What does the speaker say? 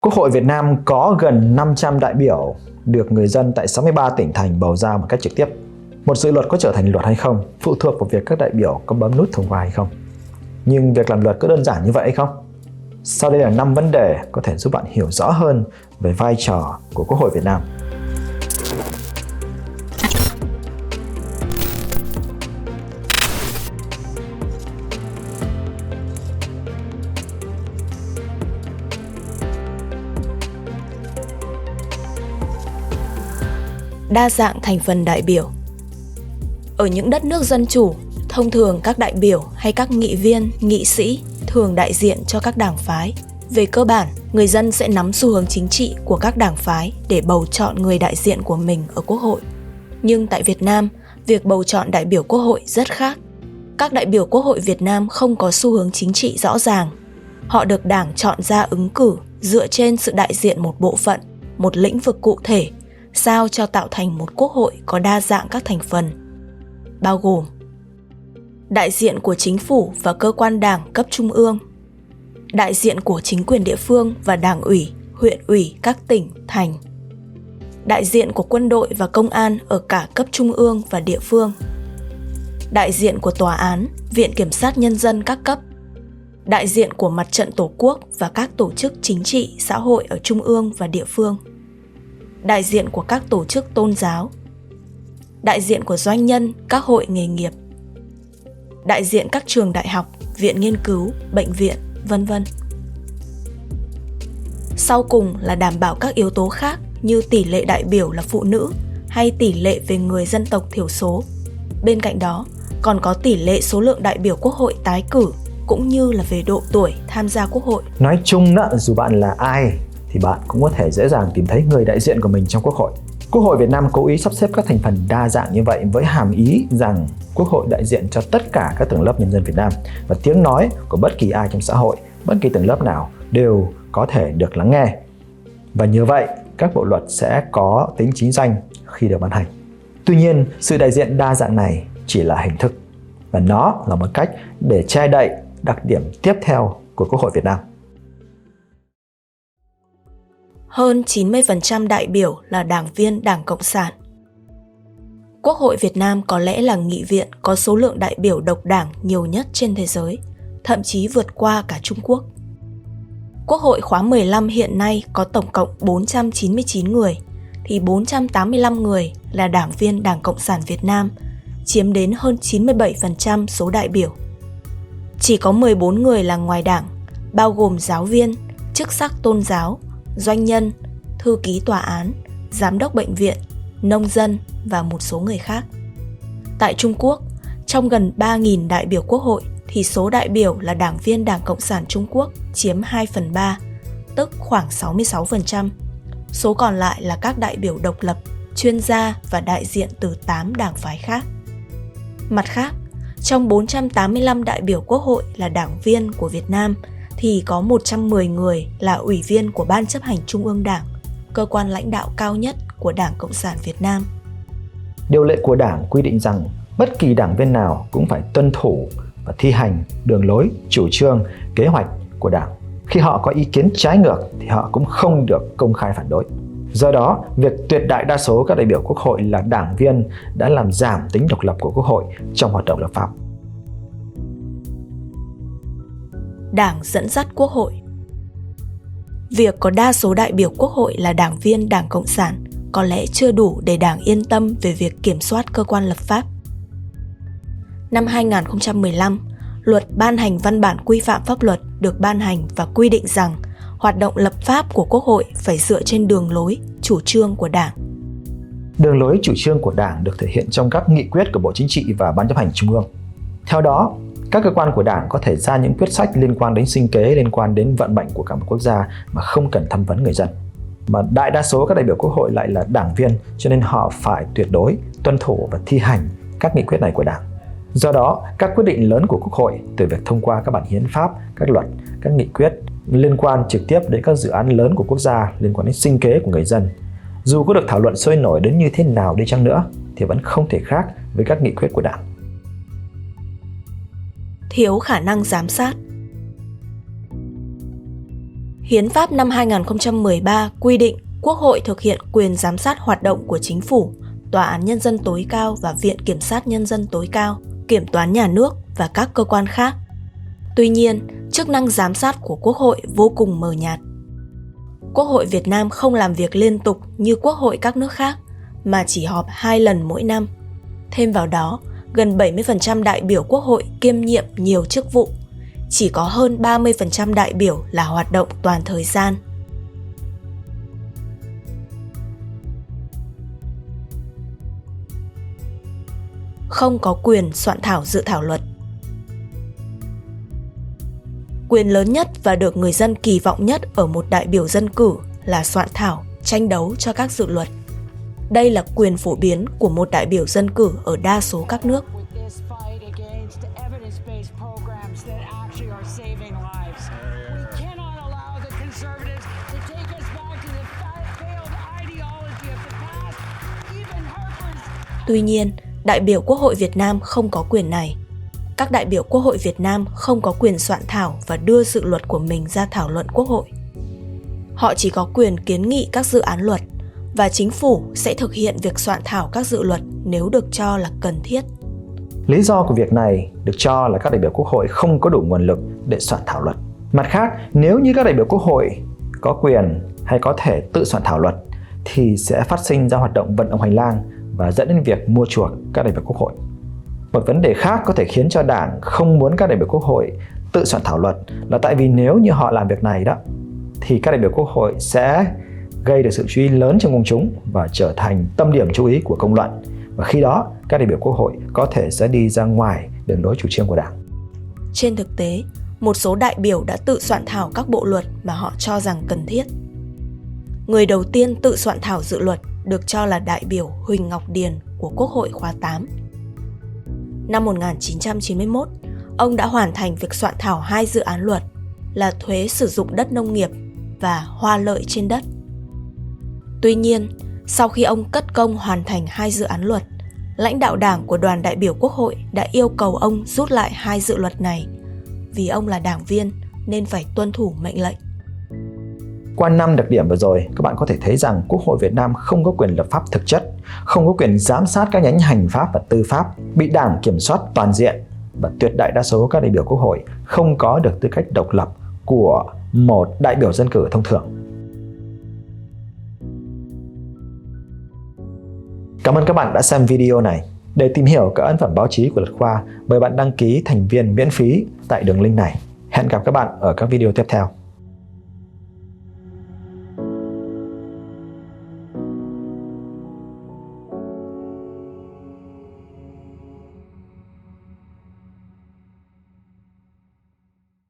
Quốc hội Việt Nam có gần 500 đại biểu được người dân tại 63 tỉnh thành bầu ra một cách trực tiếp. Một dự luật có trở thành luật hay không phụ thuộc vào việc các đại biểu có bấm nút thông qua hay không. Nhưng việc làm luật có đơn giản như vậy hay không? Sau đây là 5 vấn đề có thể giúp bạn hiểu rõ hơn về vai trò của Quốc hội Việt Nam. Đa dạng thành phần đại biểu. Ở những đất nước dân chủ, thông thường các đại biểu hay các nghị viên, nghị sĩ thường đại diện cho các đảng phái. Về cơ bản, người dân sẽ nắm xu hướng chính trị của các đảng phái để bầu chọn người đại diện của mình ở Quốc hội. Nhưng tại Việt Nam, việc bầu chọn đại biểu Quốc hội rất khác. Các đại biểu Quốc hội Việt Nam không có xu hướng chính trị rõ ràng. Họ được Đảng chọn ra ứng cử dựa trên sự đại diện một bộ phận, một lĩnh vực cụ thể, sao cho tạo thành một quốc hội có đa dạng các thành phần, bao gồm đại diện của chính phủ và cơ quan đảng cấp trung ương, đại diện của chính quyền địa phương và đảng ủy, huyện ủy các tỉnh, thành, đại diện của quân đội và công an ở cả cấp trung ương và địa phương, đại diện của tòa án, viện kiểm sát nhân dân các cấp, đại diện của mặt trận Tổ quốc và các tổ chức chính trị, xã hội ở trung ương và địa phương, đại diện của các tổ chức tôn giáo, đại diện của doanh nhân, các hội nghề nghiệp, đại diện các trường đại học, viện nghiên cứu, bệnh viện, v.v. Sau cùng là đảm bảo các yếu tố khác như tỷ lệ đại biểu là phụ nữ hay tỷ lệ về người dân tộc thiểu số. Bên cạnh đó, còn có tỷ lệ số lượng đại biểu Quốc hội tái cử cũng như là về độ tuổi tham gia Quốc hội. Nói chung đó, dù bạn là ai thì bạn cũng có thể dễ dàng tìm thấy người đại diện của mình trong Quốc hội. Quốc hội Việt Nam cố ý sắp xếp các thành phần đa dạng như vậy với hàm ý rằng Quốc hội đại diện cho tất cả các tầng lớp nhân dân Việt Nam và tiếng nói của bất kỳ ai trong xã hội, bất kỳ tầng lớp nào đều có thể được lắng nghe. Và như vậy, các bộ luật sẽ có tính chính danh khi được ban hành. Tuy nhiên, sự đại diện đa dạng này chỉ là hình thức và nó là một cách để che đậy đặc điểm tiếp theo của Quốc hội Việt Nam. Hơn 90% đại biểu là đảng viên Đảng Cộng sản. Quốc hội Việt Nam có lẽ là nghị viện có số lượng đại biểu độc đảng nhiều nhất trên thế giới, thậm chí vượt qua cả Trung Quốc. Quốc hội khóa 15 hiện nay có tổng cộng 499 người, thì 485 người là đảng viên Đảng Cộng sản Việt Nam, chiếm đến hơn 97% số đại biểu. Chỉ có 14 người là ngoài đảng, bao gồm giáo viên, chức sắc tôn giáo, doanh nhân, thư ký tòa án, giám đốc bệnh viện, nông dân và một số người khác. Tại Trung Quốc, trong gần 3.000 đại biểu Quốc hội thì số đại biểu là đảng viên Đảng Cộng sản Trung Quốc chiếm 2/3, tức khoảng 66%. Số còn lại là các đại biểu độc lập, chuyên gia và đại diện từ 8 đảng phái khác. Mặt khác, trong 485 đại biểu Quốc hội là đảng viên của Việt Nam thì có 110 người là ủy viên của Ban chấp hành Trung ương Đảng, cơ quan lãnh đạo cao nhất của Đảng Cộng sản Việt Nam. Điều lệ của Đảng quy định rằng bất kỳ đảng viên nào cũng phải tuân thủ và thi hành đường lối, chủ trương, kế hoạch của Đảng. Khi họ có ý kiến trái ngược thì họ cũng không được công khai phản đối. Do đó, việc tuyệt đại đa số các đại biểu Quốc hội là đảng viên đã làm giảm tính độc lập của Quốc hội trong hoạt động lập pháp. Đảng dẫn dắt Quốc hội. Việc có đa số đại biểu Quốc hội là đảng viên Đảng Cộng sản có lẽ chưa đủ để Đảng yên tâm về việc kiểm soát cơ quan lập pháp. Năm 2015, luật ban hành văn bản quy phạm pháp luật được ban hành và quy định rằng hoạt động lập pháp của Quốc hội phải dựa trên đường lối, chủ trương của Đảng. Đường lối chủ trương của Đảng được thể hiện trong các nghị quyết của Bộ Chính trị và Ban chấp hành Trung ương. Theo đó, các cơ quan của Đảng có thể ra những quyết sách liên quan đến sinh kế, liên quan đến vận mệnh của cả một quốc gia mà không cần thẩm vấn người dân. Mà đại đa số các đại biểu Quốc hội lại là đảng viên, cho nên họ phải tuyệt đối tuân thủ và thi hành các nghị quyết này của Đảng. Do đó, các quyết định lớn của Quốc hội, từ việc thông qua các bản hiến pháp, các luật, các nghị quyết liên quan trực tiếp đến các dự án lớn của quốc gia, liên quan đến sinh kế của người dân, dù có được thảo luận sôi nổi đến như thế nào đi chăng nữa thì vẫn không thể khác với các nghị quyết của Đảng. Thiếu khả năng giám sát. Hiến pháp năm 2013 quy định Quốc hội thực hiện quyền giám sát hoạt động của Chính phủ, Tòa án Nhân dân tối cao và Viện Kiểm sát Nhân dân tối cao, Kiểm toán nhà nước và các cơ quan khác. Tuy nhiên, chức năng giám sát của Quốc hội vô cùng mờ nhạt. Quốc hội Việt Nam không làm việc liên tục như Quốc hội các nước khác, mà chỉ họp 2 lần mỗi năm. Thêm vào đó, gần 70% đại biểu Quốc hội kiêm nhiệm nhiều chức vụ. Chỉ có hơn 30% đại biểu là hoạt động toàn thời gian. Không có quyền soạn thảo dự thảo luật. Quyền lớn nhất và được người dân kỳ vọng nhất ở một đại biểu dân cử là soạn thảo, tranh đấu cho các dự luật. Đây là quyền phổ biến của một đại biểu dân cử ở đa số các nước. Tuy nhiên, đại biểu Quốc hội Việt Nam không có quyền này. Các đại biểu Quốc hội Việt Nam không có quyền soạn thảo và đưa dự luật của mình ra thảo luận Quốc hội. Họ chỉ có quyền kiến nghị các dự án luật, và chính phủ sẽ thực hiện việc soạn thảo các dự luật nếu được cho là cần thiết. Lý do của việc này được cho là các đại biểu Quốc hội không có đủ nguồn lực để soạn thảo luật. Mặt khác, nếu như các đại biểu Quốc hội có quyền hay có thể tự soạn thảo luật thì sẽ phát sinh ra hoạt động vận động hành lang và dẫn đến việc mua chuộc các đại biểu Quốc hội. Một vấn đề khác có thể khiến cho Đảng không muốn các đại biểu Quốc hội tự soạn thảo luật là tại vì nếu như họ làm việc này thì các đại biểu Quốc hội sẽ gây được sự chú ý lớn trong công chúng và trở thành tâm điểm chú ý của công luận. Và khi đó, các đại biểu Quốc hội có thể sẽ đi ra ngoài đường lối chủ trương của Đảng. Trên thực tế, một số đại biểu đã tự soạn thảo các bộ luật mà họ cho rằng cần thiết. Người đầu tiên tự soạn thảo dự luật được cho là đại biểu Huỳnh Ngọc Điền của Quốc hội khóa 8. Năm 1991, ông đã hoàn thành việc soạn thảo 2 dự án luật là thuế sử dụng đất nông nghiệp và hoa lợi trên đất. Tuy nhiên, sau khi ông cất công hoàn thành 2 dự án luật, lãnh đạo đảng của đoàn đại biểu Quốc hội đã yêu cầu ông rút lại 2 dự luật này vì ông là đảng viên nên phải tuân thủ mệnh lệnh. Qua 5 đặc điểm vừa rồi, các bạn có thể thấy rằng Quốc hội Việt Nam không có quyền lập pháp thực chất, không có quyền giám sát các nhánh hành pháp và tư pháp, bị Đảng kiểm soát toàn diện và tuyệt đại đa số các đại biểu Quốc hội không có được tư cách độc lập của một đại biểu dân cử thông thường. Cảm ơn các bạn đã xem video này. Để tìm hiểu các ấn phẩm báo chí của Luật Khoa, mời bạn đăng ký thành viên miễn phí tại đường link này. Hẹn gặp các bạn ở các video tiếp theo.